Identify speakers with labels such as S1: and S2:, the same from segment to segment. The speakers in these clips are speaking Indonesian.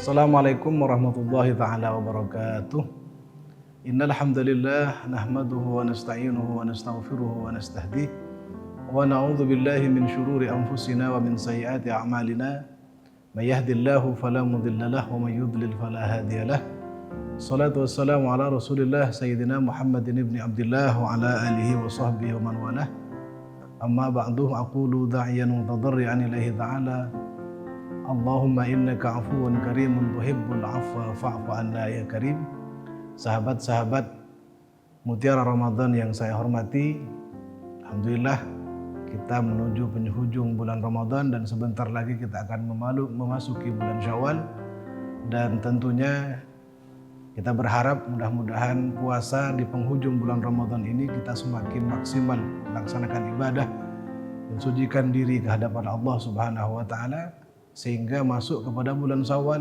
S1: Assalamualaikum warahmatullahi ta'ala wabarakatuh. Innal hamdalillah nahmaduhu wa nasta'inuhu wa nastaghfiruhu wa nastahdihi wa na'udzu billahi min syururi anfusina wa min sayyiati a'malina. May yahdihillahu fala mudilla lahu wa may yudlil fala hadiyalah. Shalatu wassalamu ala Rasulillah sayyidina Muhammadin ibni Abdullah wa ala alihi wa sahbihi wa man walah. Amma ba'du, aqulu da'iyan mutadarri'an ilaihi ta'ala. Allahumma innaka afuwun karimun tuhibbul afwa fa'fu anna ya karim. Sahabat-sahabat Mutiara Ramadan yang saya hormati, alhamdulillah kita menuju penghujung bulan Ramadan dan sebentar lagi kita akan memasuki bulan Syawal. Dan tentunya kita berharap mudah-mudahan puasa di penghujung bulan Ramadan ini kita semakin maksimal melaksanakan ibadah, mensucikan diri ke hadapan Allah Subhanahu wa taala, sehingga masuk kepada bulan Syawal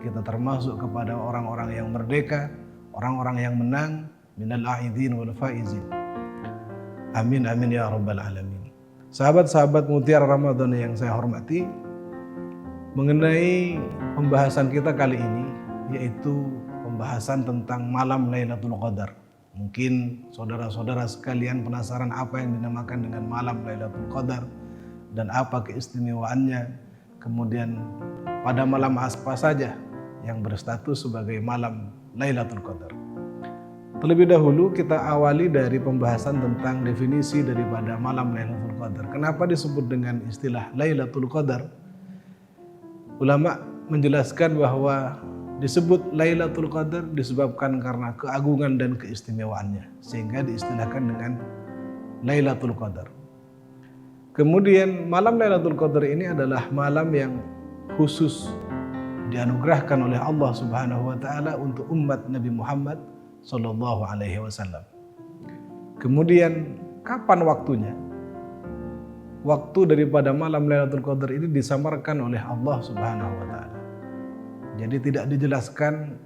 S1: kita termasuk kepada orang-orang yang merdeka, orang-orang yang menang, minal a'idin wal faizin. Amin amin ya rabbal alamin. Sahabat-sahabat Mutiara Ramadan yang saya hormati, mengenai pembahasan kita kali ini yaitu pembahasan tentang malam Lailatul Qadar. Mungkin saudara-saudara sekalian penasaran apa yang dinamakan dengan malam Lailatul Qadar dan apa keistimewaannya. Kemudian pada malam apa saja yang berstatus sebagai malam Lailatul Qadar. Terlebih dahulu kita awali dari pembahasan tentang definisi daripada malam Lailatul Qadar. Kenapa disebut dengan istilah Lailatul Qadar? Ulama menjelaskan bahwa disebut Lailatul Qadar disebabkan karena keagungan dan keistimewaannya, sehingga diistilahkan dengan Lailatul Qadar. Kemudian malam Lailatul Qadar ini adalah malam yang khusus dianugerahkan oleh Allah Subhanahu wa taala untuk umat Nabi Muhammad sallallahu alaihi wasallam. Kemudian kapan waktunya? Waktu daripada malam Lailatul Qadar ini disamarkan oleh Allah Subhanahu wa taala. Jadi tidak dijelaskan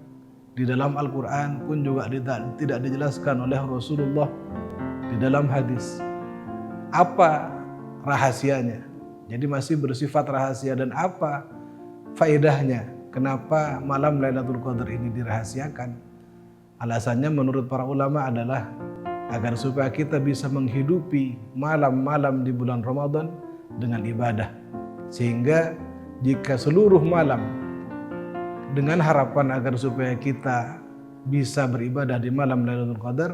S1: di dalam Al-Qur'an, pun juga tidak dijelaskan oleh Rasulullah di dalam hadis. Apa rahasianya? Jadi masih bersifat rahasia. Dan apa faedahnya? Kenapa malam Lailatul Qadar ini dirahasiakan? Alasannya menurut para ulama adalah agar supaya kita bisa menghidupi malam-malam di bulan Ramadan dengan ibadah. Sehingga jika seluruh malam dengan harapan agar supaya kita bisa beribadah di malam Lailatul Qadar,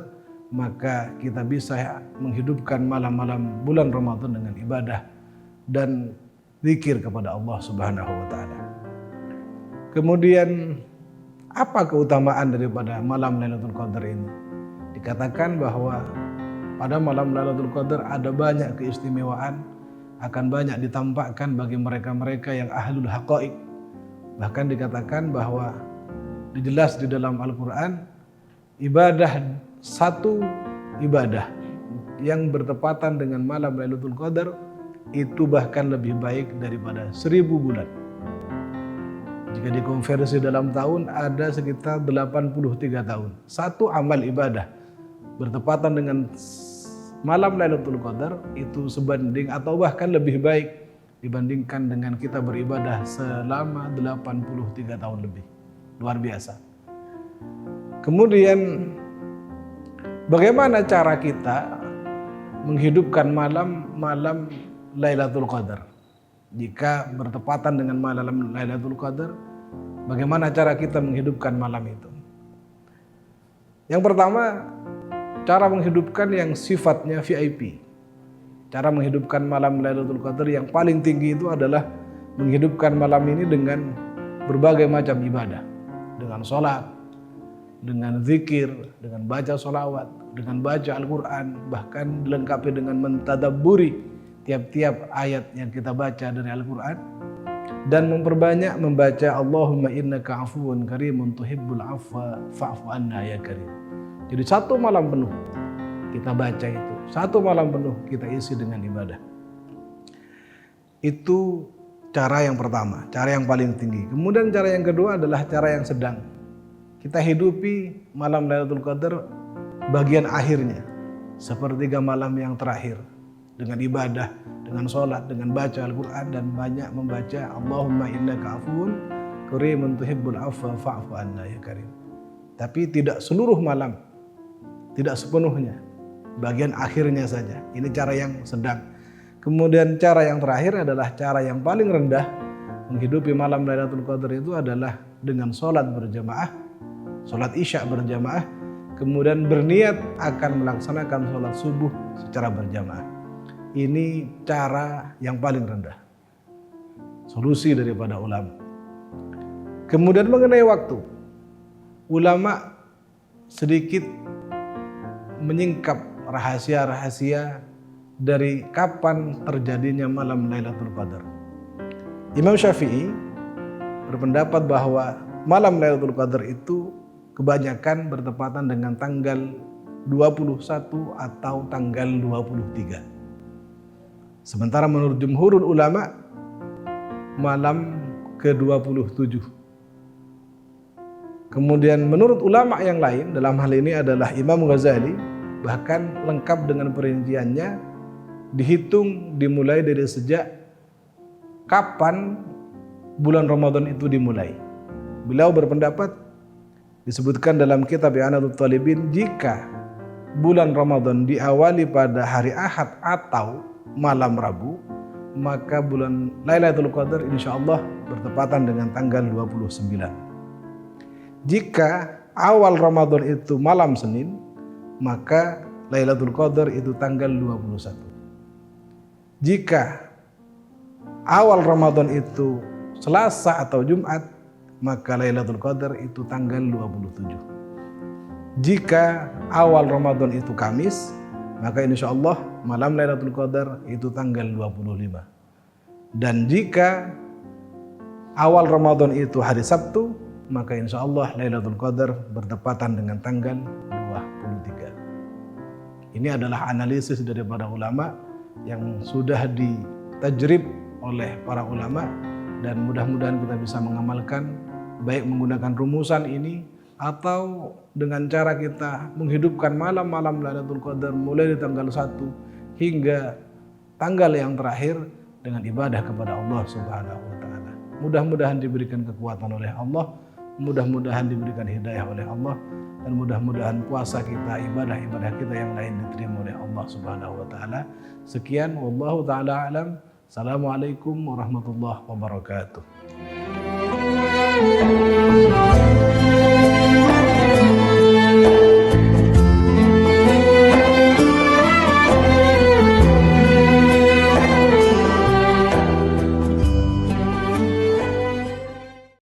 S1: maka kita bisa menghidupkan malam-malam bulan Ramadan dengan ibadah dan zikir kepada Allah Subhanahu wa taala. Kemudian apa keutamaan daripada malam Lailatul Qadar ini? Dikatakan bahwa pada malam Lailatul Qadar ada banyak keistimewaan, akan banyak ditampakkan bagi mereka-mereka yang ahlul haqaiq. Bahkan dikatakan bahwa dijelas di dalam Al-Quran, satu ibadah yang bertepatan dengan malam Lailatul Qadar itu bahkan lebih baik daripada 1000 bulan. Jika dikonversi dalam tahun ada sekitar 83 tahun. Satu amal ibadah bertepatan dengan malam Lailatul Qadar itu sebanding atau bahkan lebih baik dibandingkan dengan kita beribadah selama 83 tahun lebih. Luar biasa. Kemudian bagaimana cara kita menghidupkan malam Lailatul Qadar? Jika bertepatan dengan malam Lailatul Qadar, bagaimana cara kita menghidupkan malam itu? Yang pertama, cara menghidupkan yang sifatnya VIP. Cara menghidupkan malam Lailatul Qadar yang paling tinggi itu adalah menghidupkan malam ini dengan berbagai macam ibadah. Dengan sholat, dengan zikir, dengan baca sholawat, dengan baca Al-Quran, bahkan dilengkapi dengan mentadabburi tiap-tiap ayat yang kita baca dari Al-Quran, dan memperbanyak membaca Allahumma innaka afuwun karimun tuhibbul afwa fa'fu anna ya karim. Jadi satu malam penuh kita baca itu, satu malam penuh kita isi dengan ibadah. Itu cara yang pertama, cara yang paling tinggi. Kemudian cara yang kedua adalah cara yang sedang. Kita hidupi malam Lailatul Qadar bagian akhirnya, sepertiga malam yang terakhir, dengan ibadah, dengan sholat, dengan baca Al-Quran, dan banyak membaca Allahumma innaka afuwun karimun tuhibbul afwa fa'fu anna ya karim. Tapi tidak seluruh malam, tidak sepenuhnya, bagian akhirnya saja. Ini cara yang sedang. Kemudian cara yang terakhir adalah cara yang paling rendah. Menghidupi malam Lailatul Qadar itu adalah dengan sholat berjamaah, sholat isya berjamaah, kemudian berniat akan melaksanakan sholat subuh secara berjamaah. Ini cara yang paling rendah, solusi daripada ulama. Kemudian mengenai waktu, ulama sedikit menyingkap rahasia-rahasia dari kapan terjadinya malam Lailatul Qadar. Imam Syafi'i berpendapat bahwa malam Lailatul Qadar itu kebanyakan bertepatan dengan tanggal 21 atau tanggal 23. Sementara menurut jumhurul ulama malam ke-27. Kemudian menurut ulama yang lain, dalam hal ini adalah Imam Ghazali, bahkan lengkap dengan perinciannya, dihitung dimulai dari sejak kapan bulan Ramadan itu dimulai. Beliau berpendapat, disebutkan dalam kitab I'anatul Talibin, jika bulan Ramadan diawali pada hari Ahad atau malam Rabu, maka bulan Lailatul Qadar insyaallah bertepatan dengan tanggal 29. Jika awal Ramadan itu malam Senin, maka Lailatul Qadar itu tanggal 21. Jika awal Ramadan itu Selasa atau Jumat, maka Lailatul Qadar itu tanggal 27. Jika awal Ramadan itu Kamis, maka insya Allah malam Lailatul Qadar itu tanggal 25. Dan jika awal Ramadan itu hari Sabtu, maka insya Allah Lailatul Qadar bertepatan dengan tanggal 23. Ini adalah analisis daripada ulama yang sudah ditajrib oleh para ulama, dan mudah-mudahan kita bisa mengamalkan, baik menggunakan rumusan ini atau dengan cara kita menghidupkan malam-malam Lailatul Qadar mulai dari tanggal 1 hingga tanggal yang terakhir dengan ibadah kepada Allah Subhanahu wa taala. Mudah-mudahan diberikan kekuatan oleh Allah, mudah-mudahan diberikan hidayah oleh Allah, dan mudah-mudahan puasa kita, ibadah-ibadah kita yang lain diterima oleh Allah Subhanahu wa taala. Sekian, wallahu taala alam. Assalamualaikum warahmatullahi wabarakatuh.